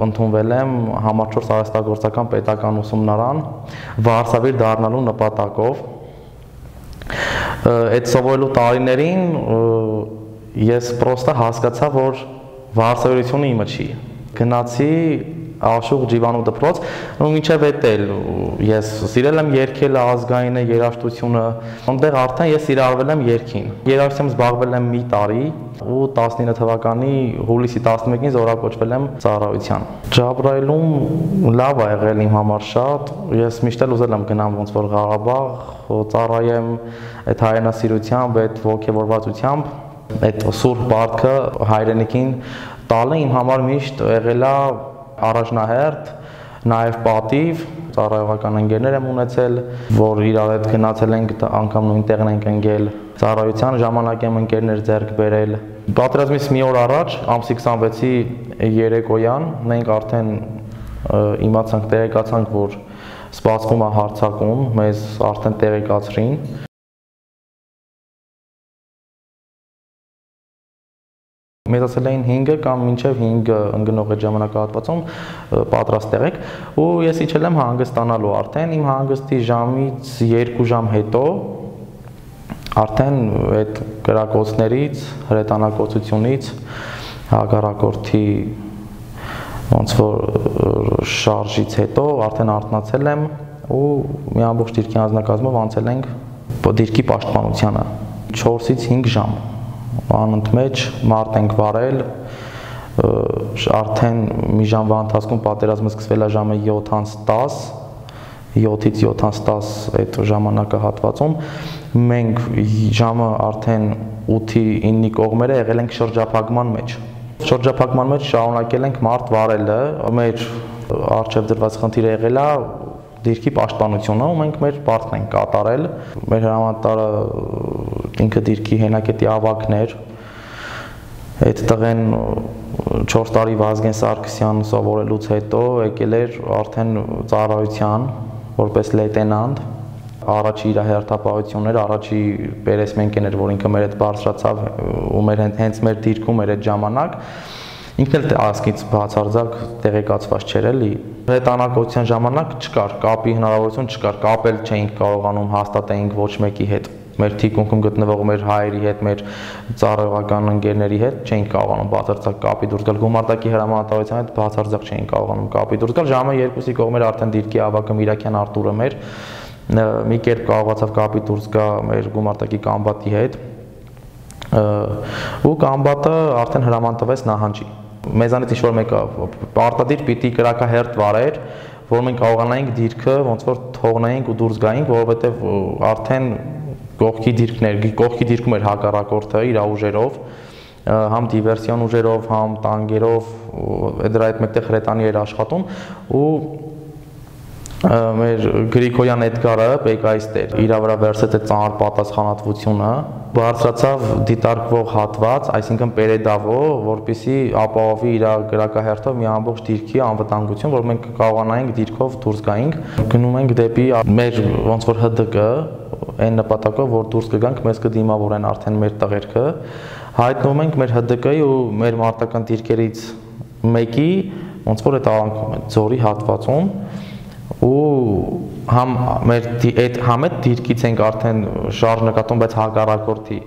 ընդունվել եմ համար 4 արհեստագործական պետական ուսումնարան վարսավիր դառնալու նպատակով։ Այդ սովորելու տարիներին ես պրոստը հասկացա, որ վարսավիրությունը իմը չի։ Գնացի Աշուղ Ջիվանու դպրոց, ու մինչև էդ էլ ես սիրել եմ երգել ազգային երաժշտությունը, այնտեղ արդեն ես սիրարվել եմ երգին։ Երաժշտությամբ զբաղվել եմ մի տարի ու 19 թվականի հուլիսի 11-ին զորակոչվել եմ ծառայության։ Ջաբրայիլում լավ ա եղել իմ համար շատ, ես միշտ էլ ուզել եմ գնամ ոնց որ Ղարաբաղ, ծառայեմ այդ հայրենասիրությամբ, այդ ոգևորվածությամբ, այդ սուրբ պարտքը հայրենիքին տալը իմ համար միշտ եղել է առաջնահերթ, նաև պատիվ, ծառայողական ընկերներ եմ ունեցել, որ իրար հետ գնացել ենք, անգամ նույն տեղն ենք ընկել, ծառայության ժամանակ եմ ընկերներ ձեռք բերել։ Պատերազմից մի օր առաջ, ամսի 26-ի երեկոյան, մենք արդեն իմացանք, տեղեկացանք, որ սպասվում է հարձակում, մեզ արդեն տեղեկացրին։ Մեզ ասել էին 5 կամ մինչև 5 ընկնող այդ ժամանակահատվածում պատրաստ եղեք, ու ես իջել եմ հանգստանալու արդեն, իմ հանգստի ժամից 2 ժամ հետո արդեն այդ կրակոցներից, հրետանակոծությունից, հակառակորդի ոնց որ շարժից հետո արդեն արթնացել եմ ու մի ամբողջ դիրքի անձնակազմով անցել ենք դիրքի պաշտպանությանը 4-ից 5 ժամ։ Անընդմեջ մարդ ենք վարել, արդեն մի ժամվա ընթացքում պատերազմը սկսվել է ժամը 7:10, 7-ից 7:10 այդ ժամանակահատվածում, մենք ժամը արդեն 8-ի 9-ի կողմերը եղել ենք շրջափակման մեջ։ Շրջափակման մեջ շարունակել ենք մարդ վարելը, մեր առջև դրված խնդիրը եղել է դիրքի պաշտպանությունը, ու մենք մեր պարտքն ենք կատարել։ Մեր հրամանատարը ինքը դիրքի հենակետի ավագն էր։ Այդ տղեն 4 տարի Վազգեն Սարգսյան սովորելուց հետո եկել էր արդեն ծառայության որպես լեյտենանտ։ Առաջի իր հերթապահություններ, առաջի Պերեսմենկեն էր, որ ինքը մեր հետ բարձրացավ ու հենց մեր դիրքում էր այդ ժամանակ։ Ինքն էլ ասկից բացարձակ տեղեկացված չէր էլի։ Հրետանակոծության ժամանակ չկար, կապի հնարավորություն չկար, կապել չէինք կարողանում հաստատեինք ոչ մեկի հետ։ Մեր թիկունքում գտնվող մեր հայերի հետ, մեր ծառայողական ընկերների հետ չէինք կարողանում բացարձակ կապի դուրս գալ, գումարտակի հրամանատարության հետ բացարձակ չէինք կարողանում կապի դուրս գալ։ Ժամը 2-ի կողմեր արդեն դիրքի ավագը Միրաքյան Արտուրը մեր մի կերպ կարողացավ կապի դուրս գա մեր գումարտակի կամբատի հետ, ու կամբատը արդեն հրաման տվեց նահանջի։ Մեզանից ինչ-որ մեկը պարտադիր պիտի կրակահերթ վարեր, որ մենք կարողանայինք դիրքը ոնց որ թողնեինք ու դուրս գայինք, որովհետև արդեն կողքի դիրքում էր հակառակորդը իր ուժերով, համ դիվերսիոն ուժերով, համ տանկերով, դրա հետ մեկտեղ հրետանի էր աշխատում, ու մեր Գրիգորյան Էդգարը Պեկայիստ էր, իր վրա վերցրեց այդ ծանր պատասխանատվությունը, բարձրացավ դիտարկվող հատված, այսինքն Պերեդավո, որպեսզի ապահովի իր գրակահերթով մի ամբողջ դիրքի անվտանգություն, որ մենք կարողանայինք դիրքով դուրս գայինք, գնում ենք դեպի մեր ոնց որ ՀԴԿ, այն նպատակով, որ դուրս կգանք, մեզ կդիմավորեն արդեն մեր տղերքը, հայտնվում ենք մեր ՀԴԿ-ի ու մեր մարտական դիրքերից մեկի ոնց որ այդ ալանքում է, Ձորի հատվածում, ու համ այդ դիրքից ենք արդեն շարժ նկատում, բայց հակառակորդի,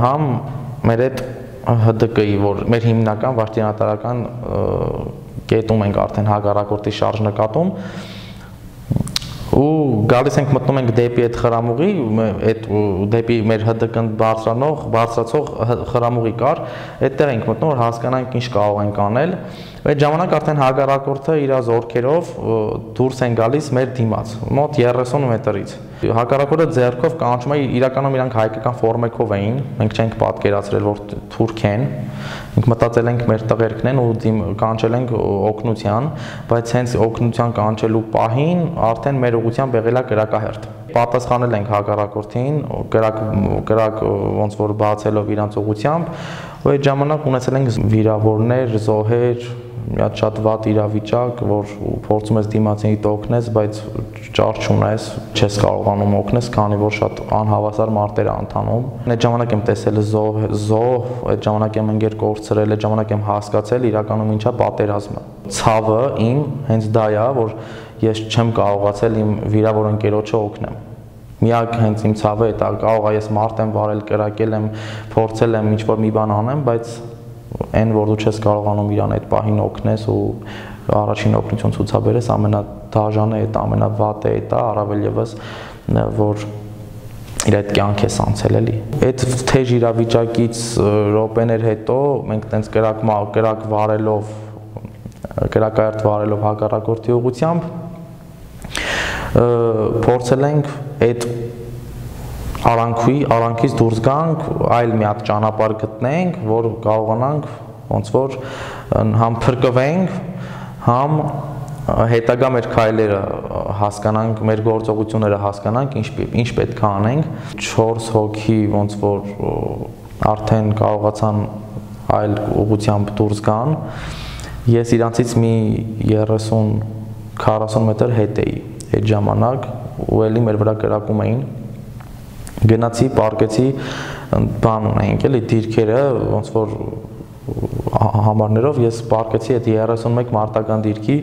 համ մեր այդ ՀԴԿ-ի, որ մեր հիմնական վարչդիանատարական կետում ենք արդեն հակառակորդի շարժ նկատում, ու գալիս ենք մտնում ենք դեպի այդ խրամուղի, դեպի մեր ՀԴԿ-ն բարձրացող խրամուղի կար, այդտեղ ենք մտնում, որ հասկանանք ինչ կարող ենք անել։ Այդ ժամանակ արդեն հակառակորդը իր զորքերով դուրս են գալիս մեր դիմաց, մոտ 30 մետրից։ Հակառակորդը ձեռքով կանչում է, իրականում իրանք հայկական ֆորմեկով էին, մենք չենք պատկերացրել, որ թուրք են, մենք մտածել ենք մեր տղերքն են ու կանչել ենք օգնության, բայց հենց օգնության կանչելու պահին արդեն մեր ուղղությամբ եղել է կրակահերթ։ պատասխանել ենք հակառակորդին, կրակ ոնց որ բացելով իրանց ուղությամբ, ու այդ ժամանակ ունեցել ենք վիրավորներ, զոհեր, մի հատ շատ վատ իրավիճակ, որ փորձում ես դիմացինի օգնես, բայց ճար չունես, չես կարողանում օգնես, քանի որ շատ անհավասար մարտեր է ընթանում։ Այդ ժամանակ եմ տեսել զոհ, այդ ժամանակ եմ ընկեր կորցրել, այդ ժամանակ եմ հասկացել իրականում ինչա պատերազմը։ Ցավը իմ հենց դա է, որ ես չեմ կարողացել իմ վիրավոր ընկերոջը օգնեմ։ Միակ հենց իմ ցավը է դա, կարող է ես մարդ եմ վարել, կրակել եմ, փորձել եմ ինչ-որ մի բան անեմ, բայց այն որ դու չես կարողանում իրան այդ պահին օգնես ու առաջին օգնություն ցուցաբերես, ամենադաժանը է, ամենավատը է դա, առավել եւս որ իր այդ կյանք ես անցել էլի։ Այդ թեժ իրավիճակից րոպեներ հետո մենք տենց կրակ վարելով, կրակայարդ վարելով հակառակորդի ուղղությամբ փորձել ենք այդ արանքից դուրս գանք, այլ մի հատ ճանապարհ գտնենք, որ կարողանանք ոնց որ համ փրկվենք, համ հետագա մեր քայլերը հասկանանք, մեր գործողությունները հասկանանք, ինչ պետք է անենք։ 4 հոգի ոնց որ արդեն կարողացան այլ ուղղությամբ դուրս գան։ Ես իրանցից մի 30-40 մետր հետ էի այդ ժամանակ, ու էլի մեր վրա կրակում էին։ Գնացի, պարկեցի, բան ունենք էլի դիրքերը, ոնց որ համարներով ես պարկեցի այդ 31 մարտական դիրքի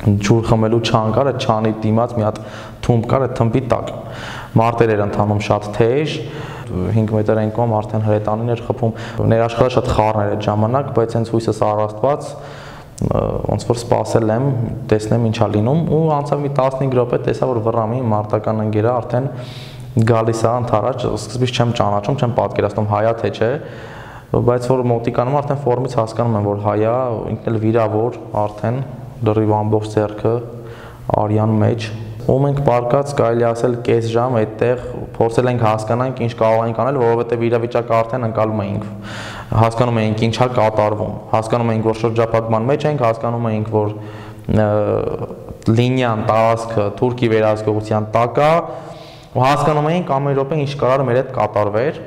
ջուր խմելու չան կար, այդ չանի դիմաց մի հատ թումբ կար, այդ թմբի տակ։ Մարտեր էր ընթանում շատ թեժ, 5 մետր այն կողմ արդեն հրետանին էր խփում։ Ներաշխարհը շատ խառն էր այդ ժամանակ, բայց հենց հույսս առաստված ոնց որ սպասել եմ, տեսնեմ ինչա լինում, ու անցավ մի 15 րոպե, տեսա որ վռամի մարտական ընկերը արդեն գալիս է ընդառաջ, սկզբից չեմ ճանաչում, չեմ պատկերացնում հայա թե չէ, բայց որ մոտիկանում արդեն ֆորմից հասկանում եմ, որ հայա, ինքն էլ վիրավոր, արդեն լրիվ ամբողջ ձեռքը արյան մեջ, ու մենք պարկած կարելի ասել կես ժամ այդտեղ փորձել ենք հասկանանք ինչ կարող ենք անել, որովհետև իրավիճակը արդեն ընկալում էինք, հասկանում էինք ինչա կատարվում, հասկանում էինք, որ շրջափակման մեջ ենք, հասկանում էինք, որ լինիան տարածքը Թուրքի վերահսկողության տակ է, ու հասկանում էինք ամեն րոպե ինչ կարող մեր հետ կատարվեր,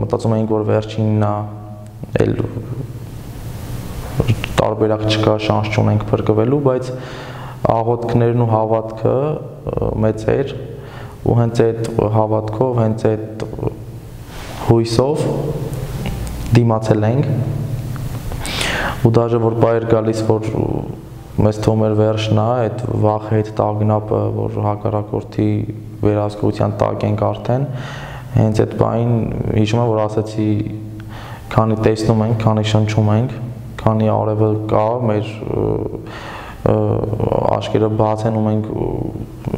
մտածում էինք, որ վերջինն էլ տարբերակ չկա, շանս չունենք փրկվելու, բայց աղոթքներն ու հավատքը մեծ էր, ու հենց այդ հավատքով, հենց այդ հույսով դիմացել ենք, ու դաժե որ բայր գալիս, որ մեզ թվում էր վերջն է, այդ վախ հետ տագնապը, որ հակառակորդի վերահսկողության տակ ենք արդեն, հենց այդ բային հիշում եմ, որ ասացի, քանի տեսնում ենք, քանի շնչում ենք, քանի արևը կա, մեր աչքերը բաց են ու մենք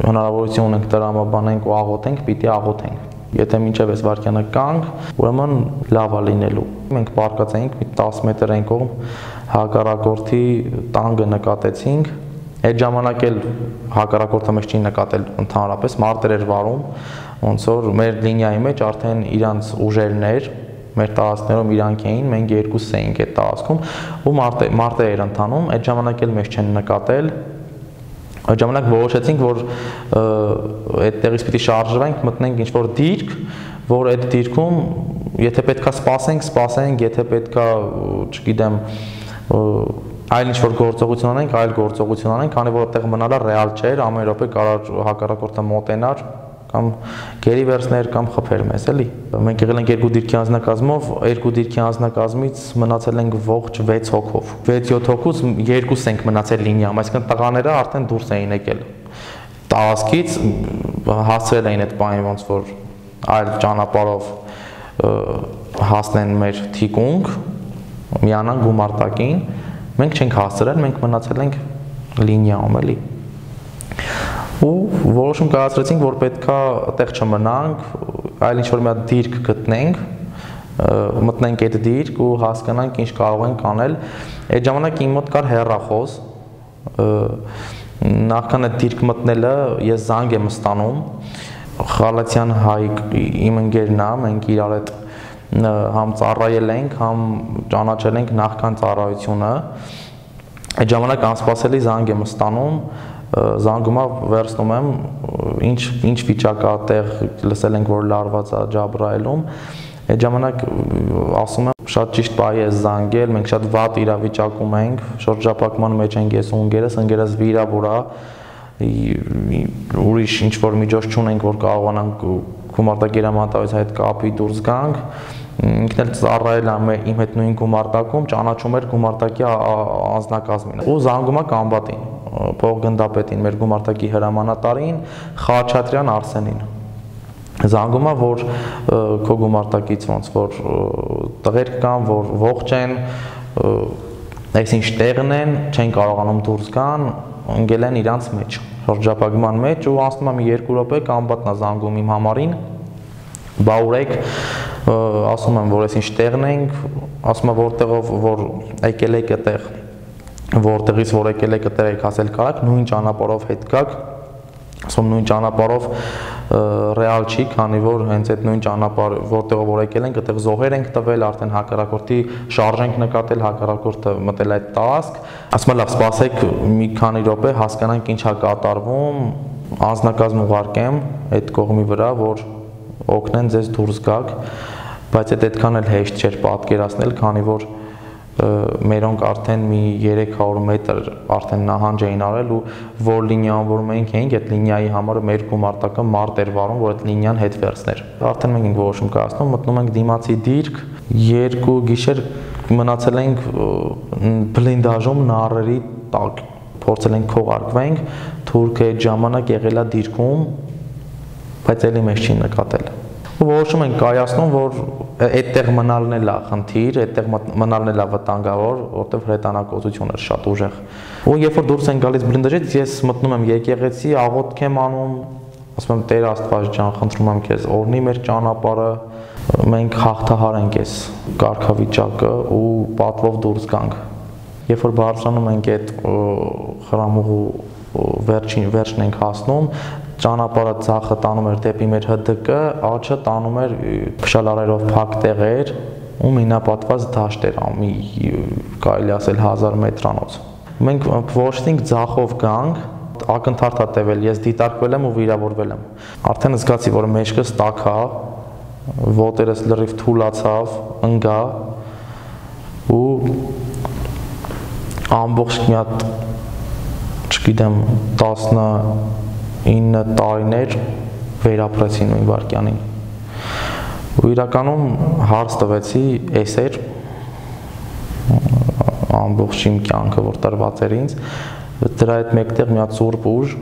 հնարավորություն ունենք տրամաբանենք ու աղոթենք, պիտի աղոթենք։ Եթե մինչև այս վայրկյանը կանք, ուրեմն լավ է լինելու։ Մենք պարկած էինք մի 10 մետր այն կողմ հակառակորդի տանգը նկատեցինք։ Այդ ժամանակ էլ հակառակորդը մեզ չի նկատել ընդհանրապես, մարտեր էր վարում, ոնց որ մեր լինիայի մեջ արդեն իրանց ուժերն էր, մեր տարածքներում իրանք էին, մենք երկուսս էինք այդ տարածքում ու մարտեր էր ընթանում, այդ ժամանակ էլ մեզ չեն նկատել։ Այդ ժամանակ որոշեցինք, որ այդտեղից պիտի շարժվենք, մտնենք ինչ-որ դիրք, որ այդ դիրքում եթե պետքա սպասենք, եթե պետքա, չգիտեմ, այլ ինչ-որ գործողություն անենք, այլ գործողություն անենք, քանի որ այդտեղ մնալը ռեալ չէր, ամեն րոպե կարող հակառակորդը մոտենար կամ գերի վերցներ կամ խփեր մեզ, էլի։ Մենք եղել ենք երկու դիրքի անձնակազմով, երկու դիրքի անձնակազմից մնացել ենք ողջ 6 հոգով։ 6-7 հոգուց երկուս ենք մնացել լինիայում, այսինքն տղաները արդեն դուրս էին եկել տարածքից, հասցրել էին այդ բանը ոնց որ այլ ճանապարհով հասնեն մեր թիկունք, միանան գումարտակին, մենք չենք հասցրել, մենք մնացել ենք լինիայում, էլի։ Ու որոշում կայացրեցինք, որ պետքա այդտեղ չմնանք, այլ ինչ-որ մի հատ դիրք գտնենք, մտնենք այդ դիրք ու հասկանանք ինչ կարող ենք անել։ Այդ ժամանակ իմ մոտ կար հեռախոս, նախքան այդ դիրք մտնելը ես զանգ եմ ստանում, Խալաթյան Հայկ իմ ընկերն է, մենք իրար հետ համ ծառայել ենք, համ ճանաչել ենք նախքան ծառայությունը։ Այդ ժամանակ անսպասելի զանգ եմ ստանում, զանգումա վերցնում եմ, ինչ վիճակ է այդտեղ, լսել ենք, որ լարված է Ջաբրայելում, այդ ժամանակ ասում եմ շատ ճիշտ պահի է զանգել, մենք շատ վատ իրավիճակում ենք, շրջափակման մեջ ենք ես ու ընկերս վիրավոր է, ուրիշ ինչ-որ միջոց չունենք, որ կարողանանք գումարտակի հրամանատարից հետ կապի դուրս գանք, ինքն էլ ծառայել է իմ հետ նույն գումարտակում, ճանաչում էր գումարտակի անձնակազմին ու զանգում է Կամբատին, փոխգնդապետին, մեր գումարտակի հրամանատարին, Խաչատրյան Արսենին։ Զանգում է, որ քո գումարտակից ոնց որ տղեր կան, որ ողջ են, այսինչ տեղն են, չեն կարողանում դուրս գան, ընկել են իրանց մեջ, շրջափակման մեջ ու ասում եմ 2 րոպե Կամբատն է զանգում իմ համարին, բա ուրեք, ասում եմ, որ այսինչ տեղն ենք, ասում եմ, որտեղով որ եկել եք այդտեղ, որտեղից որ եկել եք այդտեղ եք հասել կարաք, նույն ճանապարհով հետ գաք, ասում նույն ճանապարհով ռեալ չի, քանի որ հենց այդ նույն ճանապարհ որտեղով որ եկել ենք, այդտեղ զոհեր ենք տվել, արդեն հակառակորդի շարժ ենք նկատել, հակառակորդը մտել այդ տարածք, ասում եմ, լավ, սպասեք մի քանի րոպե, հասկանանք ինչ է կատարվում, անձնակազմ ուղարկեմ այդ կողմի վրա, որ օգնեն ձեզ դուրս գաք, բայց այդքան էլ հեշտ չէր պատկերացնել, քանի որ մերոնք արդեն մի 300 մետր արդեն նահանջ էին արել ու որ լինիայում որ մենք էինք, այդ լինիայի համար մեր գումարտակը մարդ էր վարում, որ այդ լինիան հետ վերցներ։ Արդեն մենք ենք որոշում կայացնում, մտնում ենք դիմացի դիրք, 2 գիշեր մնացել ենք բլինդաժում նարերի տակ, փորձել ենք քողարկվենք, թուրքը այդ ժամանակ եղել է դիրքում, բայց էլի մեզ չի նկատել։ Որոշում ենք կայացնում, որ այդտեղ մնալն էլ է խնդիր, այդտեղ մնալն էլ է վտանգավոր, որտեղ հրետանակոծություն էր շատ ուժեղ։ Ու երբ որ դուրս են գալիս բլինդաժից, ես մտնում եմ եկեղեցի, աղոթք եմ անում, ասում եմ Տեր Աստված ջան, խնդրում եմ քեզ, օրհնի մեր ճանապարհը, մենք հաղթահարենք այս կարգավիճակը ու պատվով դուրս գանք։ Երբ որ բարձրանում ենք այդ խրամուղու վերջն ենք հասնում, ճանապարհը ցախը տանում էր դեպի մեր ՀԴԿ, աչը տանում էր փշալարերով փակ տեղեր ու մինապատված դաշտեր, կարելի ասել 1000 մետրանոց։ Մենք որոշեցինք ձախով գանք, ակնթարթ է տևել, ես դիտարկվել եմ ու վիրավորվել եմ։ Արդեն զգացի, որ մեջքս տաք է, ոտերս լրիվ թուլացավ, ընկա ու ամբողջ մի հատ, չգիտեմ, 19 տարիներ վերապրեցի նույն վայրկյանին։ Ու իրականում հարց տվեցի, էս էր ամբողջ իմ կյանքը, որ տրված էր ինձ, դրա հետ մեկտեղ մի հատ սուրբ ուժ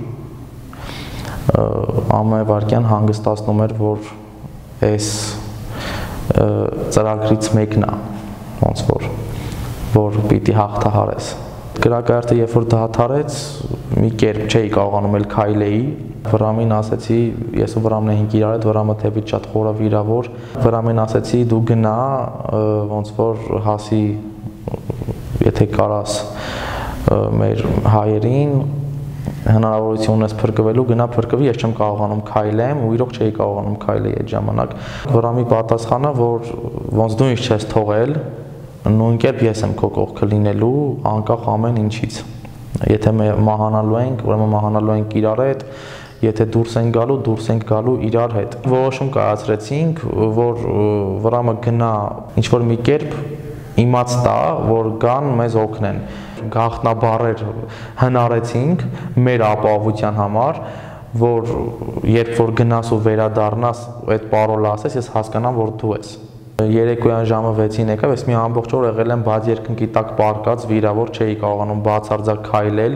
ամեն վայրկյան հանգստացնում էր, որ այս ծրագրից մեկն է, ոնց որ պիտի հաղթահարես։ Գրակայարդը երբ որ դադարեց, մի կերպ չէի կարողանում էլ քայլեի, Վրամին ասեցի, ես ու Վրամն էինք իրար հետ, Վրամը թեպից շատ խորը վիրավոր, Վրամին ասեցի դու գնա, ոնց որ հասի, եթե կարաս մեր հայերին, հնարավորություն ունես փրկվելու, գնա փրկվի, ես չեմ կարողանում քայլեմ ու իրոք չէի կարողանում քայլել այդ ժամանակ։ Վրամի պատասխանը, որ ոնց դու ինձ չես թողել, նույն կերպ ես եմ քո կողքը լինելու, անկախ ամեն ինչից։ Եթե մահանալու ենք, ուրեմն մահանալու ենք իրար հետ, եթե դուրս ենք գալու իրար հետ։ Որոշում կայացրեցինք, որ Վրամը գնա ինչ-որ մի կերպ իմաց տա, որ գան մեզ օգնեն։ Գաղտնաբառեր հնարեցինք մեր ապահովության համար, որ երբ որ գնաս ու վերադառնաս, այդ պարոլը ասես, ես հասկանամ, որ դու ես։ Երեկոյան ժամը 6-ին եկավ, ես մի ամբողջ օր եղել եմ բաց երկնքի տակ պարկած, վիրավոր չէի կարողանում բացարձակ քայլել։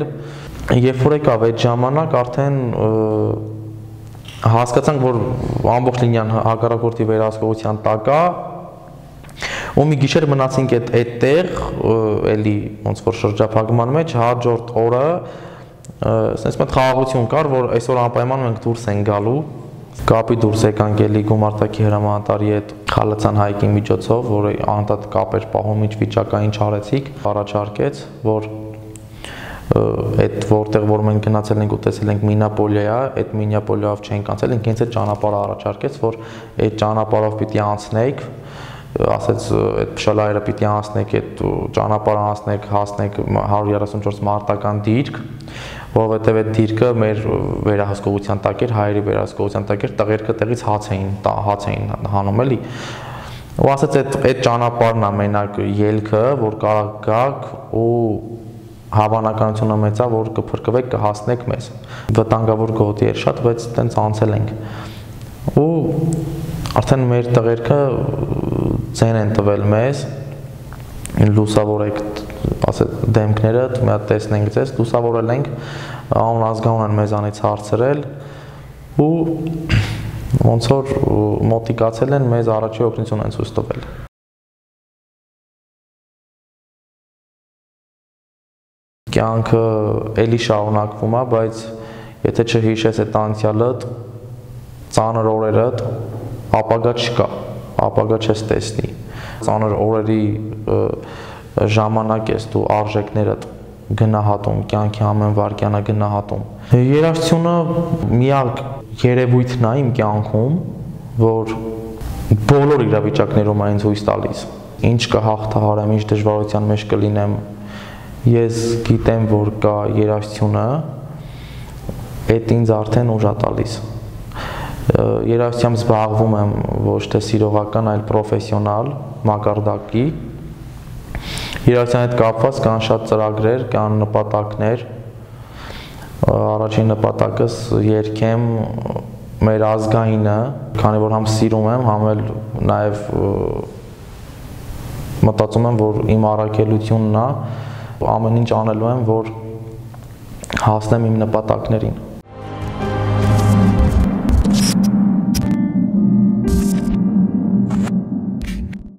Երբ որ եկավ այդ ժամանակ, արդեն հասկացանք, որ ամբողջ լինիան հակառակորդի վերահսկողության տակ է, ու մի գիշեր մնացինք այդտեղ, էլի ոնց որ շրջափակման մեջ, հաջորդ օրը sense մեծ խաղաղություն կար, որ այսօր անպայման մենք դուրս ենք գալու։ Կապի դուրս եկանք էլի գումարտակի հրամանատարի հետ Խալացան Հայկի միջոցով, որը անդադ կապ էր պահում, ինչ վիճակային չարեցիք, առաջարկեց, որ այդ որտեղ որ մենք գնացել ենք ու տեսել ենք Մինապոլիա, այդ Մինապոլիայով չենք անցել, ինքնից այդ ճանապարհը առաջարկեց, որ այդ ճանապարհով պիտի անցնենք ասեց այդ փշալայրը պիտի անցնեք, այդ ճանապարհը անցնեք, հասնեք 134 մարտական դիրք, որովհետև այդ դիրքը մեր վերահսկողության տակ էր, հայերի վերահսկողության տակ էր, տղերքը տեղից հաց էին հանում էլի։ Ու ասեց այդ ճանապարհն է մենակ ելքը, որ կարող գաք ու հավանականությունը մեծ է, որ կփրկվեք, կհասնեք մեզ։ Վտանգավոր գոտի էր շատ, բայց տենց անցել ենք։ Ու արդեն մեր տղերքը ձեն են տվել մեզ, լուսավորեք, ասել դեմքներդ, մի հատ տեսնենք ձեզ, լուսավորել ենք, անազգանուն են մեզանից հարցրել ու ոնց որ մոտիկացել են մեզ առաջի օգնություն են ցույց տվել։ Կյանքը էլի շարունակվում է, բայց եթե չհիշես այդ անցյալդ, ծանր օրերդ, ապագա չկա, ապագա չես տեսնի։ Ծանր օրերի ժամանակ ես դու արժեքներդ գնահատում, կյանքի ամեն վայրկյանը գնահատում։ Երաժշտությունը միակ երևույթն է իմ կյանքում, որ բոլոր իրավիճակներում այն ցույց տալիս։ Ինչ կհաղթահարեմ, ինչ դժվարության մեջ կլինեմ, ես գիտեմ, որ կա երաժշտությունը, այդ ինձ արդեն ուժ է տալիս։ Երաժշտությամբ զբաղվում եմ ոչ թե սիրողական, այլ պրոֆեսիոնալ մակարդակի։ Երաժշտության հետ կապված կան շատ ծրագրեր, կան նպատակներ։ Առաջին նպատակս երգեմ մեր ազգայինը, քանի որ համ սիրում եմ, համ էլ նաև մտածում եմ, որ իմ առաքելությունն է, ամեն ինչ անելու եմ, որ հասնեմ իմ նպատակներին։